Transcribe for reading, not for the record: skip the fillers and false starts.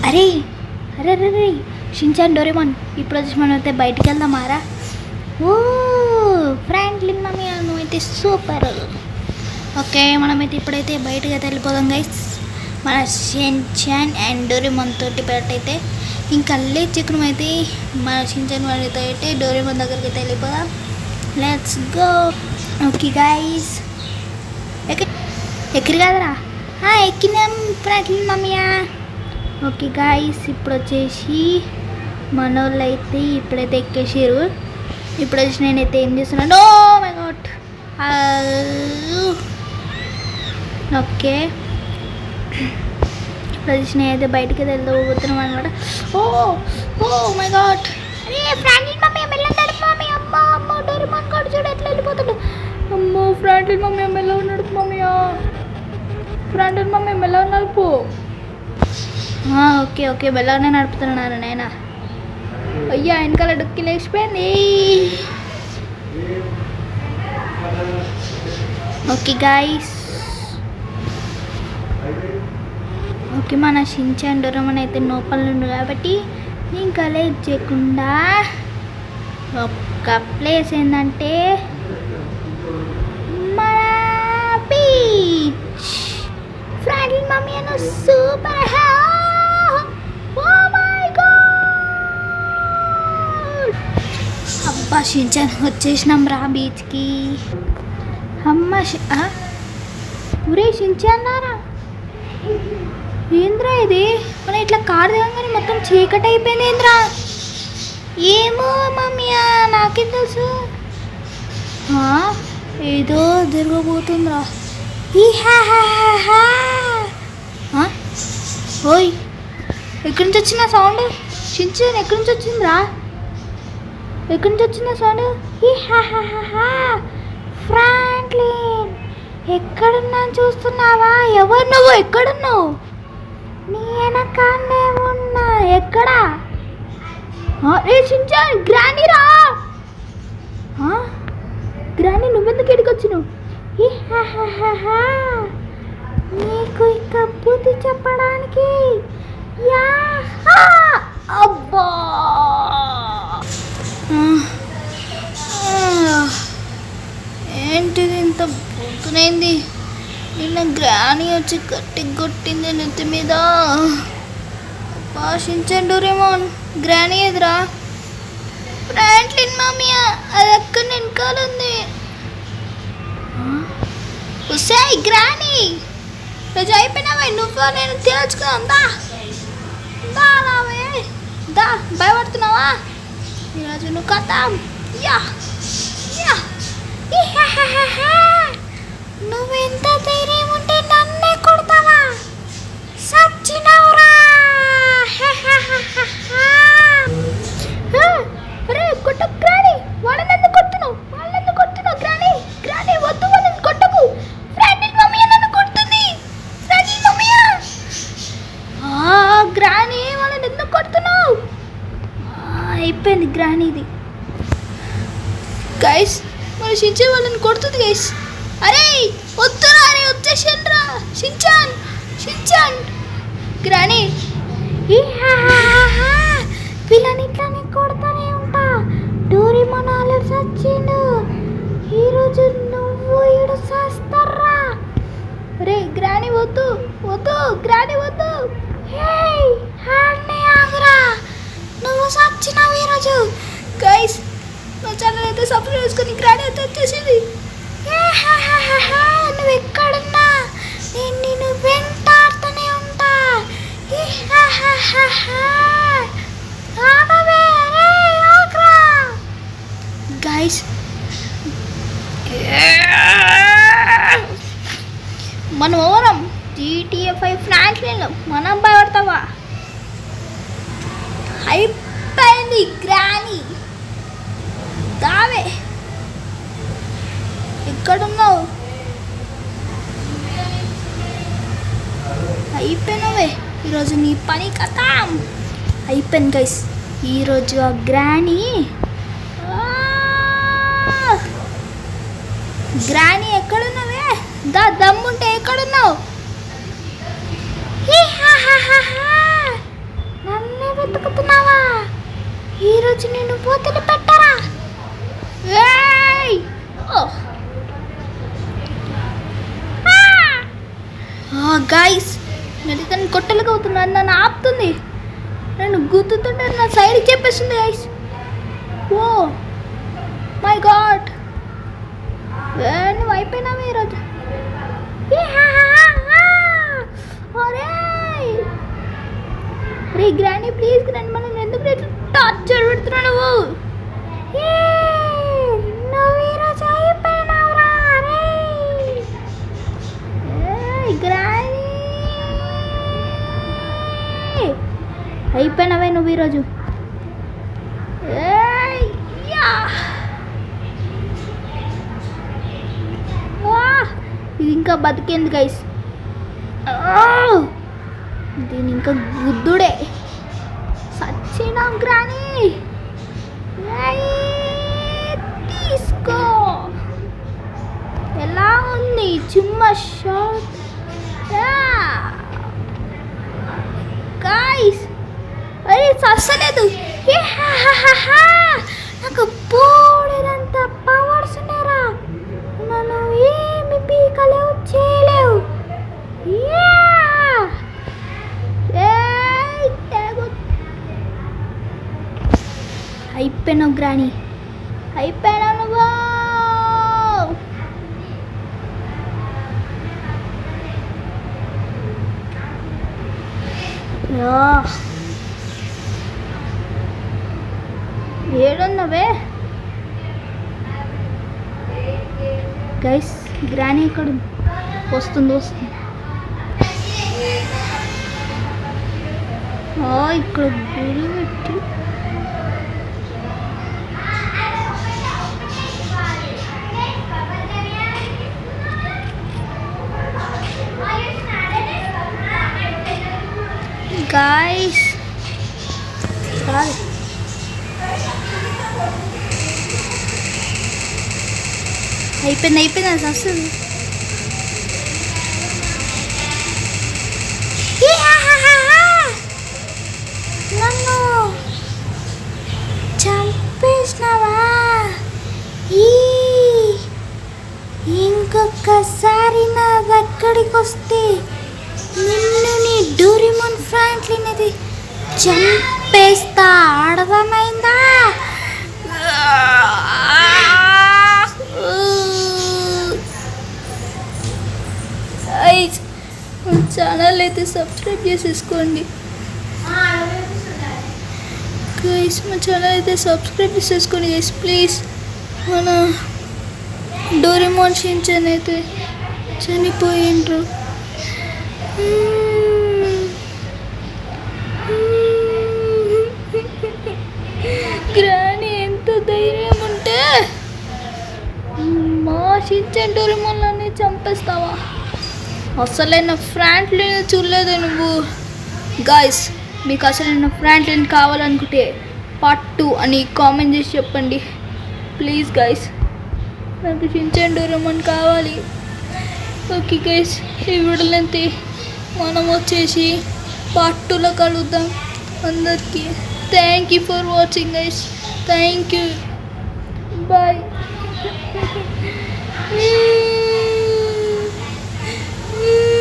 అరే అరే అరే రే షించాన్ డోరేమాన్ ఇప్పుడు వచ్చి మనం అయితే బయటికి వెళ్దామారా. ఓ ఫ్రాంక్లిన్ మమ్మీ నువ్వైతే సూపర్. ఓకే మనమైతే ఇప్పుడైతే బయటకి అయితే వెళ్ళిపోదాం గైస్. మన షించాన్ అండ్ డోరేమాన్ తోటి అయితే ఇంకా చికెన్ అయితే మన షించాన్ వాడితో అయితే డోరేమాన్ దగ్గరికి అయితే వెళ్ళిపోదాం. Let's go. ఓకే గైస్ ఎక్కడి కదరా ఎక్కినాం ఫ్రాంక్లిన్ మమ్మీయా. ఓకే గాయస్ ఇప్పుడు వచ్చేసి మన వాళ్ళు అయితే ఇప్పుడైతే ఎక్కేసారు. ఇప్పుడు వచ్చి నేనైతే ఏం చేస్తున్నాను. Oh my God. ఓకే ఇప్పుడు వచ్చి నేనైతే బయటకి వెళ్ళబోతున్నాం అనమాట. ఓ ఓ మై గాడ్. అరే ఫ్రాంక్లిన్ మమ్మీ మెల్లన్నాడు మమ్మీ. అమ్మ అమ్మ డోరేమాన్ గాడు చూడు ఎట్లా వెళ్ళిపోతాడు. అమ్మో ఫ్రాంక్లిన్ మమ్మీ మెల్ల ఉన్నాడు మమ్మీయా. ఫ్రాంక్లిన్ మమ్మీ మెల్ల నడుపు. ఓకే ఓకే మెల్లగానే నడుపుతున్నాను నాయన. అయ్యా వెనకాల డొక్కి లేచిపోయింది. ఓకే గాయస్ ఓకే మన షించాన్ డోరేమాన్ అయితే లోపల నుండి కాబట్టి ఇంకా లేట్ చేయకుండా ఒక్క ప్లేస్ ఏంటంటే మన బీచ్. ఫ్రాంక్లిన్ మమ్మీ అను సూపర్. అబ్బా షించాన్ వచ్చేసినాం రా బీచ్కి. అమ్మ ఊరే షించాన్ రారా. ఏంద్రా ఇది మన ఇట్లా కారు దిగంగానే మొత్తం చీకటి అయిపోయింది ఏంద్రా. ఏమో మమ్మీ నాకేం తెలుసు. ఏదో తిరగబోతుందిరా. ఓయ్ ఎక్కడి నుంచి వచ్చిన సౌండ్. షించాన్ ఎక్కడి నుంచి వచ్చిందిరా. ఎక్కడి నుంచి వచ్చిన సౌండ్. ఫ్రాంక్లిన్ ఎక్కడున్నా చూస్తున్నావా. ఎవరు నువ్వు ఎక్కడున్నావు. నీ వెనకాలే ఉన్నా. ఎక్కడా ఏ షించాన్ గ్రానీ రా. గ్రానీ నువ్వెందుకు ఎడికి వచ్చినావు. నీకు ఇక బుద్ధి చెప్పడానికి. అబ్బా ఏంటిది ఇంత పొద్దునైంది. నిన్న గ్రానీ వచ్చి గట్టి కొట్టింది నెత్తి మీద. అబ్బా షించాన్ డోరేమాన్ గ్రానీ ఎదురా. ఫ్రాంక్లిన్ మమ్మీ అది ఎక్కడ వెనకాల ఉంది. ఉసాయ్ గ్రానీ రోజు అయిపోయినావే నువ్వు నేను తేల్చుకుందా. దా భయపడుతున్నావా ఈరోజు నువ్వు కథం. నువ్వెంత ధైర్యం ఉంటే నన్నే కొడతావా. సచ్చినవురా. అరే కొట్ట గ్రానీ. వాళ్ళని ఎందుకు కొడుతున్నావు. గ్రానీ గ్రానీ వద్దు వాళ్ళని కొట్టకు. ఫ్రాంక్లిన్ మమ్మీ నన్ను కొడుతుంది. ఫ్రాంక్లిన్ మమ్మీ గ్రానీ వాళ్ళని ఎందుకు కొడుతున్నావు. అయిపోయింది గ్రానీది. గైస్ మన షించాన్ వాళ్ళని కొడుతుంది గైస్. అరే వద్దురా. అరే వచ్చేసాను రా షించాన్. షించాన్ గ్రానీ వీళ్ళని ఇట్లానే కొడతానే ఉంటా. డోరేమాన్ ఆల్రెడీ చచ్చిండు. ఈరోజు నువ్వు ఈడు చేస్తారా. రే గ్రానీ వద్దు వద్దు. గ్రానీ వద్దు. ఆగురా నువ్వు చచ్చినావు ఈరోజు. గైస్ నా ఛానల్ అయితే సబ్స్క్రైబ్ చేసుకొని గ్రానీ అయితే వచ్చేసింది. నువ్వు ఎక్కడున్నా నేను వెంటాడుతూనే ఉంటా. గైస్ మనం ఓవరం GTA 5 ఫ్రాంక్లిన్ మనం భయపడతావా. అయిపోయింది గ్రానీ. దావే ఎక్కడున్నావు. అయిపోయినవే ఈరోజు నీ పని కథం. అయిపోయింది గైస్ ఈరోజు ఆ గ్రానీ. గ్రానీ ఎక్కడున్నావే. దమ్ముంటే ఎక్కడున్నావు. వెతుకుతున్నావా? ఈరోజు నేను పోతని పెట్టరా? గైస్, నేను తను కొట్టలుగా అవుతున్నాను, నన్ను ఆపుతుంది. నన్ను గుర్తుతుంటే నా సైడ్కి చెప్పేస్తుంది గైస్. ఓ మై గాడ్, నువ్వు అయిపోయినావే ఈరోజు. రే గ్రానీ ప్లీజ్ గ్రాండ్, మనం ఎందుకు టార్చర్ పెడుతున్నావు నువ్వు? నువ్వు ఈరోజు అయిపోయినావురా. గ్రానీ అయిపోయినావే నువ్వు ఈరోజు. ఇది ఇంకా బతికేంది గైస్, దీని ఇంకా గుద్దుడే. సచ్చినా గ్రానీ, తీసుకో. ఎలా ఉంది చిమ్మ షాట్ గైస్? అరే సస్తలేదు, నాకు బోడెనంత పవర్స్ ఉన్నారా, నన్ను ఏమి పీకలేవు చేయలేవు. అయిపోయినావు గ్రానీ, అయిపోయినావు నువ్వు. ఏడున్నవే గైస్? గ్రానీ ఇక్కడ వస్తుంది. ఇక్కడ గుడి పెట్టి గైస్ అయిపోయింది అసలు. నన్ను చంపేసినావా? ఇంకొకసారి నా దగ్గరికి వస్తే నిన్ను నీ డోరేమోన్ ఫ్రాంక్లిన్ అది చంపేస్తా, అర్థమైందా? ఛానల్ అయితే సబ్స్క్రైబ్ చేసేసుకోండి గైస్, మా ఛానల్ అయితే సబ్స్క్రైబ్ చేసేసుకోండి గైస్ ప్లీజ్. మన డోరేమోన్ షిన్చాన్ అయితే చనిపోయిండ్రు. గ్రానీ ఎంత ధైర్యం ఉంటే మా షిన్చాన్ డోరేమోన్లని చంపేస్తావా? అసలైన ఫ్రాంక్లిన్ చూడలేదు నువ్వు. గాయస్, మీకు అసలైన ఫ్రాంక్లిన్ కావాలనుకుంటే పార్ట్ 2 అని కామెంట్ చేసి చెప్పండి ప్లీజ్ గాయస్. నాకు షిన్చాన్ డోరేమోన్ కావాలి. ఓకే గైస్, ఈ వీడియోలంతే. మనం వచ్చేసి పార్ట్ 2లో కలుద్దాం. అందరికీ thank you for watching guys. Thank you, bye. Mm-hmm.